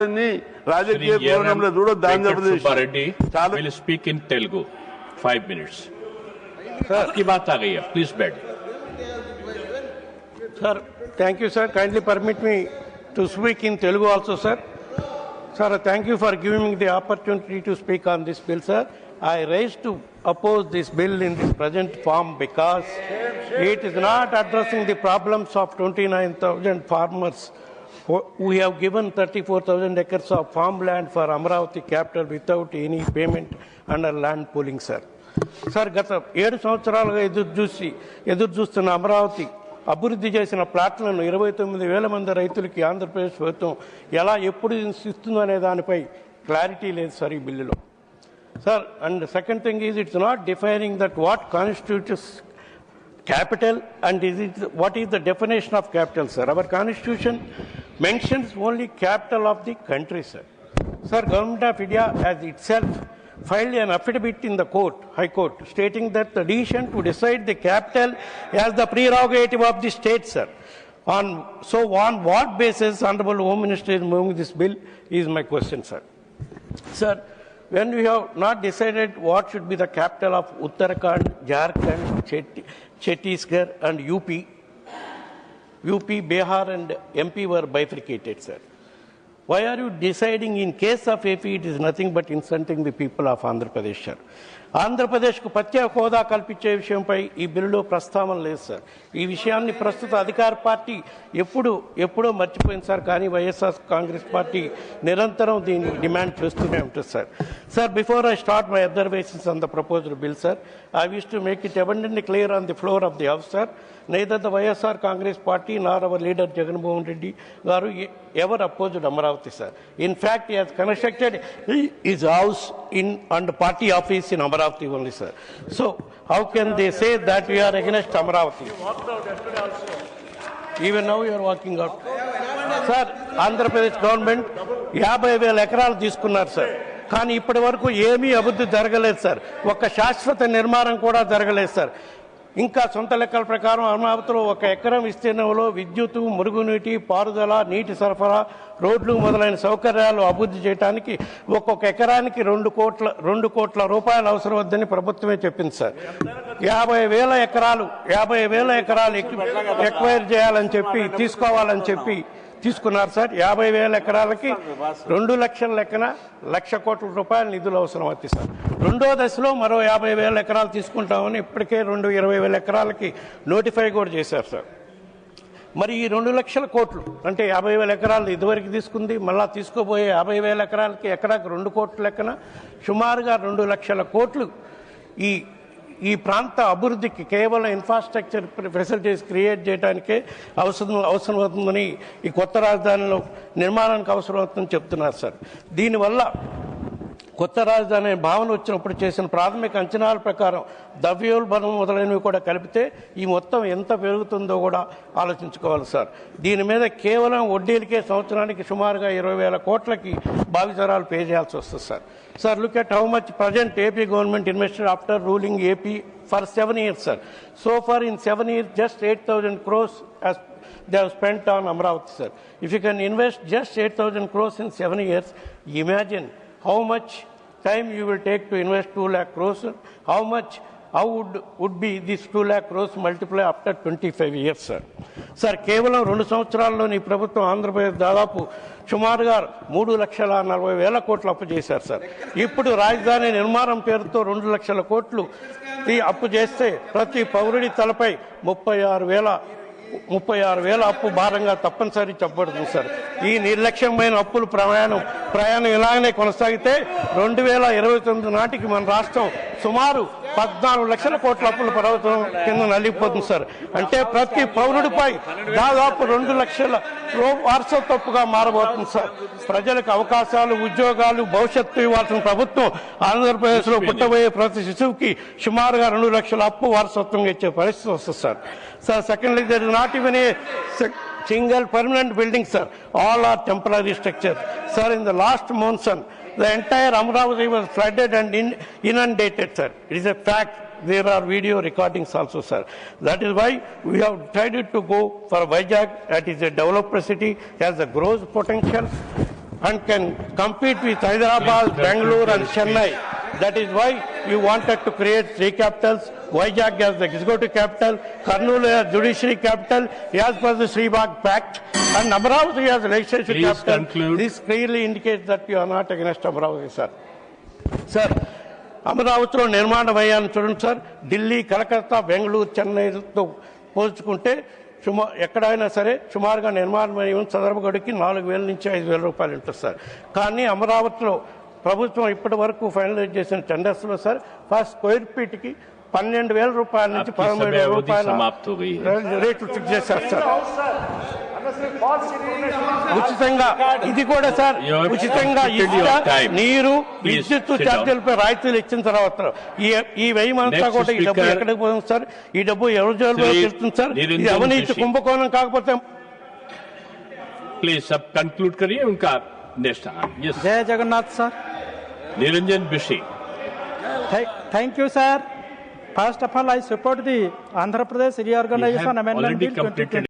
రాజకీయ కోణంలో చూడొద్దు. Andhra Pradesh will speak in Telugu 5 minutes. आपकी बात आ गई है, please बैठ. Sir, thank you, sir. Kindly permit me to speak in Telugu also, sir. Sir, thank you for giving me the opportunity to speak on this bill, sir. I raised to oppose this bill in this present form because it is not addressing the problems of 29,000 farmers. We have given 34,000 acres of farmland for Amravati capital without any payment under land pooling, sir. Sir, గత 7 సంవత్సరాలుగా ఎదురు చూస్తున్న అమరావతి అభివృద్ధి చేసిన ప్లాట్లను 29,000 మంది రైతులకి ఆంధ్రప్రదేశ్ ప్రభుత్వం ఎలా ఎప్పుడు ఇస్తుందో అనే దానిపై క్లారిటీ లేదు సార్ ఈ బిల్లులో. Sir, and second thing is it's not defining that what constitutes capital and what is the definition of capital, sir? Our constitution mentions only capital of the country, sir. Sir, Government of India has itself filed an affidavit in the court, High Court, stating that the decision to decide the capital as the prerogative of the state, sir. On what basis Honorable Home Minister is moving this bill is my question, sir. Sir, when we have not decided what should be the capital of Uttarakhand, Jharkhand, Chhattisgarh and UP, Bihar and MP were bifurcated, sir. Why are you deciding in case of AP it is nothing but insulting the people of Andhra Pradesh, sir? ఆంధ్రప్రదేశ్కు ప్రత్యేక హోదా కల్పించే విషయంపై ఈ బిల్లులో ప్రస్తావన లేదు sir. ఈ విషయాన్ని ప్రస్తుత అధికార పార్టీ ఎప్పుడో మర్చిపోయింది సార్. కానీ వైఎస్ఆర్ కాంగ్రెస్ పార్టీ నిరంతరం దీన్ని డిమాండ్ చేస్తూనే ఉంటుంది sir. Sir, before I start my observations on the proposed bill, sir, I wish to make it abundantly clear on the floor of the House, sir. Neither the YSR Congress Party nor our leader Jagannath Reddy garu ever opposed Amaravati, sir. In fact, he has constructed his house and party office in Amaravati only, sir. So, how can they say that we are against Amaravati? Even now you are walking out. Sir, Andhra Pradesh government 50,000 ఎకరాలు తీసుకున్నారు sir. కానీ ఇప్పటి వరకు ఏమీ అభివృద్ధి జరగలేదు sir. ఒక శాశ్వత నిర్మాణం కూడా జరగలేదు సార్. ఇంకా సొంత లెక్కల ప్రకారం అమరావతిలో 1 ఎకరం విస్తీర్ణంలో విద్యుత్తు, మురుగునీటి పారుదల, నీటి సరఫరా, రోడ్లు మొదలైన సౌకర్యాలు అభివృద్ధి చేయడానికి ఒక్కొక్క ఎకరానికి 2 కోట్ల రూపాయలు అవసరం వద్దని ప్రభుత్వమే చెప్పింది సార్. 50,000 ఎకరాలు ఎక్వైర్ చేయాలని చెప్పి తీసుకోవాలని చెప్పి తీసుకున్నారు సార్. 50,000 ఎకరాలకి 2 లక్షల లెక్కన 1,00,000 కోట్ల రూపాయల నిధులు అవసరం అవుతాయి సార్. రెండో దశలో మరో 50,000 ఎకరాలు తీసుకుంటామని ఇప్పటికే 20,000 ఎకరాలకి నోటిఫై కూడా చేశారు సార్. మరి ఈ 2 లక్షల కోట్లు అంటే 50,000 ఎకరాలు ఇదివరకు తీసుకుంది, మళ్ళా తీసుకోబోయే 50,000 ఎకరాలకి ఎకరాకి 2 కోట్ల లెక్కన సుమారుగా 2 లక్షల కోట్లు ఈ ప్రాంత అభివృద్ధికి కేవలం ఇన్ఫ్రాస్ట్రక్చర్ ఫెసిలిటీస్ క్రియేట్ చేయడానికే అవసరం అవుతుందని, ఈ కొత్త రాజధానిలో నిర్మాణానికి అవసరం అవుతుందని చెప్తున్నారు సార్. దీనివల్ల కొత్త రాజధాని భావన వచ్చినప్పుడు చేసిన ప్రాథమిక అంచనాల ప్రకారం ద్రవ్యోల్బణం మొదలైనవి కూడా కలిపితే ఈ మొత్తం ఎంత పెరుగుతుందో కూడా ఆలోచించుకోవాలి సార్. దీని మీద కేవలం వడ్డీలకే సంవత్సరానికి సుమారుగా 20,000 కోట్లకి భావితరాలు పే చేయాల్సి వస్తుంది sir. Sir, look at how much present AP government invested after ruling AP for 7 years, sir. So far in 7 years, just 8,000 crores as they have spent on Amravati, sir. If you can invest just 8,000 crores in 7 years, imagine how much time you will take to invest 2 lakh crores. How would be this 2 lakh crores multiply after 25 years, sir? Sir, కేవలం 2 సంవత్సరాల్లోని ప్రభుత్వం ఆంధ్రప్రదేశ్ దాదాపు సుమారుగా 3,40,000 కోట్లు అప్పు చేశారు sir. ఇప్పుడు రాజధాని నిర్మాణం పేరుతో 2 లక్షల కోట్లు అప్పు చేస్తే ప్రతి పౌరుడి తలపై 36,000 అప్పు భారంగా తప్పనిసరి చెప్పబడుతుంది సార్. ఈ నిర్లక్ష్యమైన అప్పులు ప్రయాణం ఇలాగనే కొనసాగితే 2029 నాటికి మన రాష్ట్రం సుమారు 14 లక్షల కోట్ల అప్పుల పర్వతం కింద నలిగిపోతుంది సార్. అంటే ప్రతి పౌరుడిపై దాదాపు 2 లక్షల వారసత్వగా మారబోతుంది సార్. ప్రజలకు అవకాశాలు, ఉద్యోగాలు, భవిష్యత్తు ఇవ్వాల్సిన ప్రభుత్వం ఆంధ్రప్రదేశ్లో పుట్టబోయే ప్రతి శిశువుకి సుమారుగా 2 లక్షల అప్పు వారసత్వంగా ఇచ్చే పరిస్థితి వస్తుంది sir. Sir, secondly, there is not even a single permanent building, sir. All are temporary structures. Sir, in the last monsoon, the entire Amravati was flooded and inundated, sir. It is a fact. There are video recordings also, sir. That is why we have decided to go for Vizag. That is a developed city, has a growth potential. and can compete with Hyderabad, Bangalore and Chennai. That is why you wanted to create three capitals, Vizag as the executive capital, Kurnool as judiciary capital, as per the Sribag Pact, and Amaravati as legislative Please capital. conclude. This clearly indicates that you are not against Amaravati, sir. Sir అమరావతిలో నిర్మాణం అయ్యాను చూడండి sir, Delhi, Calcutta, Bengaluru, చెన్నైతో పోల్చుకుంటే ఎక్కడైనా సరే సుమారుగా నిర్మాణం అయ్యే చదరపుగడికి 4,000 నుంచి 5,000 రూపాయలు ఉంటుంది సార్. కానీ అమరావతిలో ప్రభుత్వం ఇప్పటి వరకు ఫైనలైజ్ చేసిన టెండర్స్లో సార్ ఫస్ట్ స్క్వేర్ ఫీట్కి 12,000 రూపాయల నుంచి 13,000 రూపాయల రేట్లు ఫిక్స్ చేశారు సార్. ఉచితంగా ఇది కూడా సార్, ఉచితంగా నీరు, విద్యుత్ ఛార్జీలపై రాయితీలు ఇచ్చిన తర్వాత ఈ వ్యయమంతా కూడా ఈ డబ్బు ఎక్కడికి పోతుంది సార్? ఈ డబ్బు ఎవరి జోలులో వెళ్తుంది సార్? ఇది అవినీతి కుంభకోణం కాకపోతే प्लीज सब कंक्लूड करिए उनका next. Jai Jagannath sir. Niranjan Bishi. Thank you sir. First of all I support the Andhra Pradesh Reorganization Amendment Bill 2020.